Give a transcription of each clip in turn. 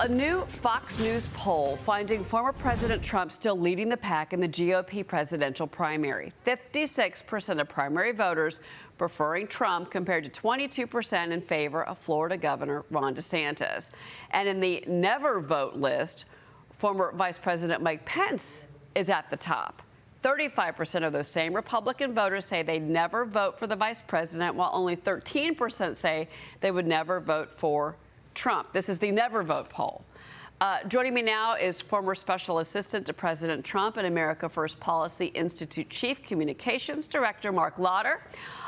a new Fox News poll finding former President Trump still leading the pack in the GOP presidential primary. 56% of primary voters preferring Trump compared to 22% in favor of Florida Governor Ron DeSantis. And in the never vote list, former Vice President Mike Pence is at the top. 35% of those same Republican voters say they'd never vote for the vice president, while only 13% say they would never vote for Trump. This is the never vote poll. Joining me now is former special assistant to President Trump and America First Policy Institute Chief Communications Director Marc Lotter.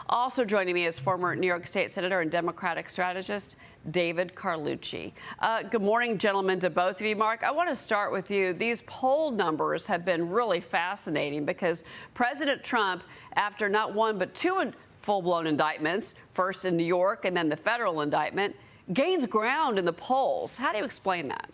Also joining me is former New York State Senator and Democratic strategist David Carlucci. Good morning, gentlemen, to both of you. Marc, I want to start with you. These poll numbers have been really fascinating because President Trump, after not one but two full-blown indictments, first in New York and then the federal indictment, gains ground in the polls. How do you explain that?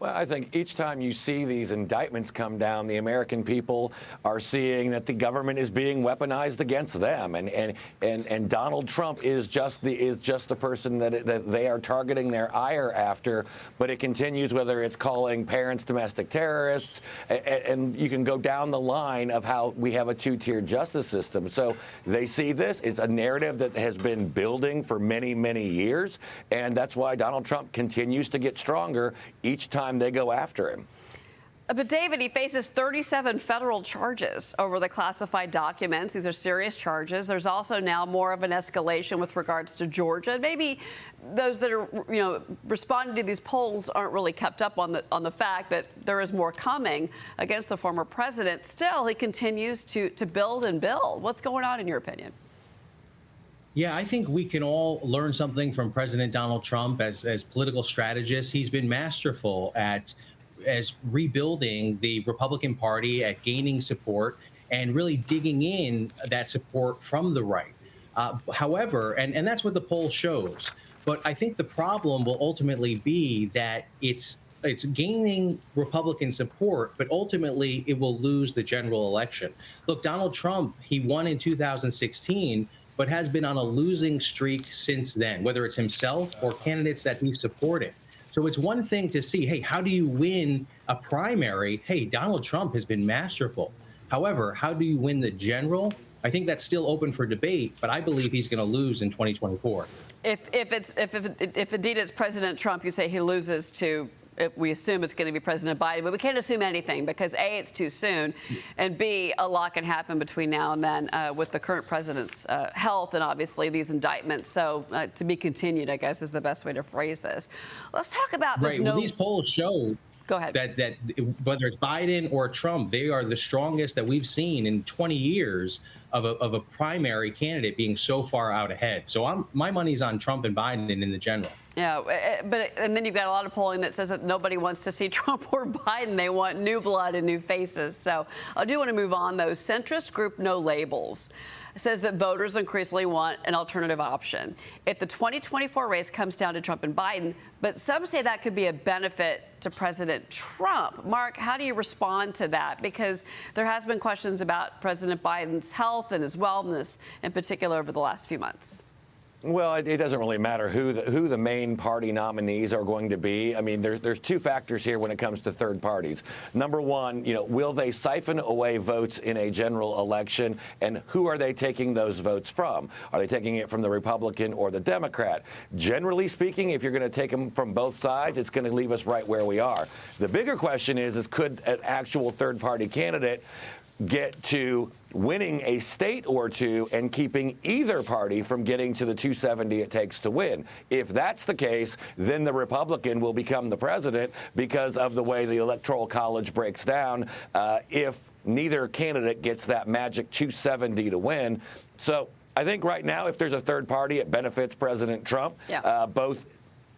Well, I think each time you see these indictments come down, the American people are seeing that the government is being weaponized against them, and Donald Trump is just the person that they are targeting their ire after. But it continues, whether it's calling parents domestic terrorists, and you can go down the line of how we have a two-tiered justice system. So they see this. It's a narrative that has been building for many, many years, and that's why Donald Trump continues to get stronger each time they go after him. But David, he faces 37 federal charges over the classified documents. These are serious charges. There's also now more of an escalation with regards to Georgia. Maybe those that are, responding to these polls aren't really kept up on the fact that there is more coming against the former president. Still, he continues to build and build. What's going on in your opinion? Yeah, I think we can all learn something from President Donald Trump as political strategists. He's been masterful at rebuilding the Republican Party, at gaining support, and really digging in that support from the right. However, and that's what the poll shows. But I think the problem will ultimately be that it's gaining Republican support, but ultimately it will lose the general election. Look, Donald Trump, he won in 2016, but has been on a losing streak since then, whether it's himself or candidates that he supported. So it's one thing to see, hey, how do you win a primary? Hey, Donald Trump has been masterful. However, how do you win the general? I think that's still open for debate, but I believe he's going to lose in 2024. If indeed it's President Trump, you say he loses to, we assume it's going to be President Biden, but we can't assume anything because A, it's too soon, and B, a lot can happen between now and then with the current president's health and obviously these indictments. So to be continued, I guess, is the best way to phrase this. Let's talk about this. Right. Well, these polls show Go ahead. that whether it's Biden or Trump, they are the strongest that we've seen in 20 years of a primary candidate being so far out ahead. So my money's on Trump and Biden in the general. Yeah, and then you've got a lot of polling that says that nobody wants to see Trump or Biden. They want new blood and new faces. So I do want to move on, though. Centrist group No Labels says that voters increasingly want an alternative option if the 2024 race comes down to Trump and Biden. But some say that could be a benefit to President Trump. Marc, how do you respond to that? Because there has been questions about President Biden's health and his wellness in particular over the last few months. Well, it doesn't really matter who the main party nominees are going to be. I mean, there's two factors here when it comes to third parties. Number one, will they siphon away votes in a general election, and who are they taking those votes from? Are they taking it from the Republican or the Democrat? Generally speaking, if you're going to take them from both sides, it's going to leave us right where we are. The bigger question is could an actual third party candidate get to winning a state or two and keeping either party from getting to the 270 it takes to win? If that's the case, then the Republican will become the president because of the way the Electoral College breaks down if neither candidate gets that magic 270 to win. So I think right now, if there's a third party, it benefits President Trump, both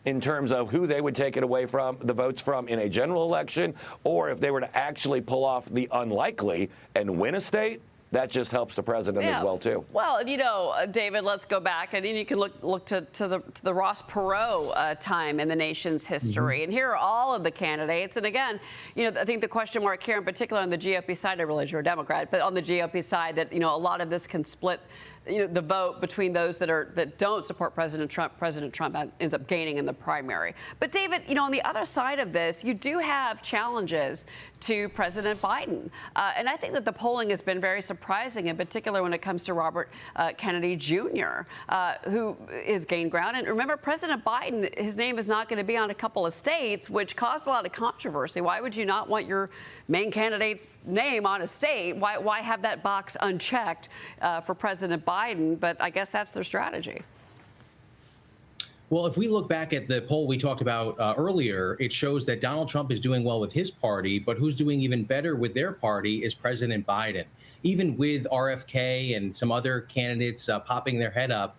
in terms of who they would take it away from, the votes from in a general election, or if they were to actually pull off the unlikely and win a state, that just helps the president as well, too. Well, David, let's go back, and you can look to the Ross Perot time in the nation's history. And here are all of the candidates. And again, I think the question mark here in particular on the GOP side, I realize you're a Democrat, but on the GOP side that, a lot of this can split the vote between those that don't support President Trump ends up gaining in the primary. But David, on the other side of this, you do have challenges to President Biden. And I think that the polling has been very surprising, in particular when it comes to Robert Kennedy Jr., who has gained ground. And remember, President Biden, his name is not going to be on a couple of states, which caused a lot of controversy. Why would you not want your main candidate's name on a state? Why have that box unchecked for President Biden? But I guess that's their strategy. Well, if we look back at the poll we talked about earlier, it shows that Donald Trump is doing well with his party, but who's doing even better with their party is President Biden. Even with RFK and some other candidates popping their head up,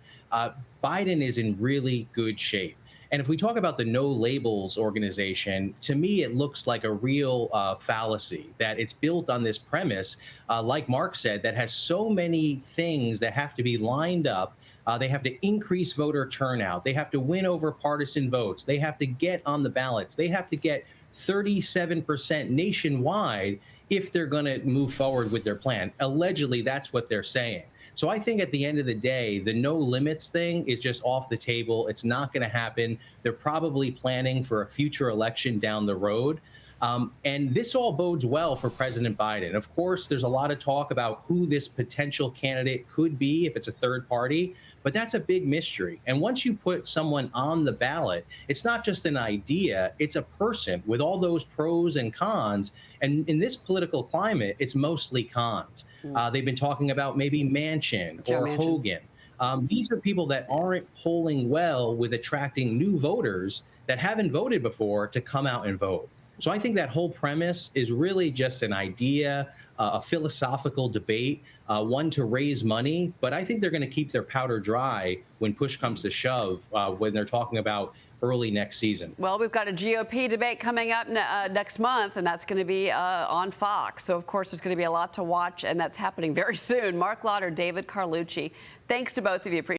Biden is in really good shape. And if we talk about the No Labels organization, to me, it looks like a real fallacy that it's built on this premise, like Mark said, that has so many things that have to be lined up. They have to increase voter turnout. They have to win over partisan votes. They have to get on the ballots. They have to get 37% nationwide if they're going to move forward with their plan. Allegedly, that's what they're saying. So I think at the end of the day, the no limits thing is just off the table. It's not going to happen. They're probably planning for a future election down the road. And this all bodes well for President Biden. Of course, there's a lot of talk about who this potential candidate could be if it's a third party, but that's a big mystery. And once you put someone on the ballot, it's not just an idea, it's a person with all those pros and cons. And in this political climate, it's mostly cons. They've been talking about maybe Manchin or Hogan. These are people that aren't polling well with attracting new voters that haven't voted before to come out and vote. So I think that whole premise is really just an idea, a philosophical debate, one to raise money. But I think they're going to keep their powder dry when push comes to shove, when they're talking about early next season. Well, we've got a GOP debate coming up next month, and that's going to be on Fox. So, of course, there's going to be a lot to watch, and that's happening very soon. Marc Lotter, David Carlucci, thanks to both of you.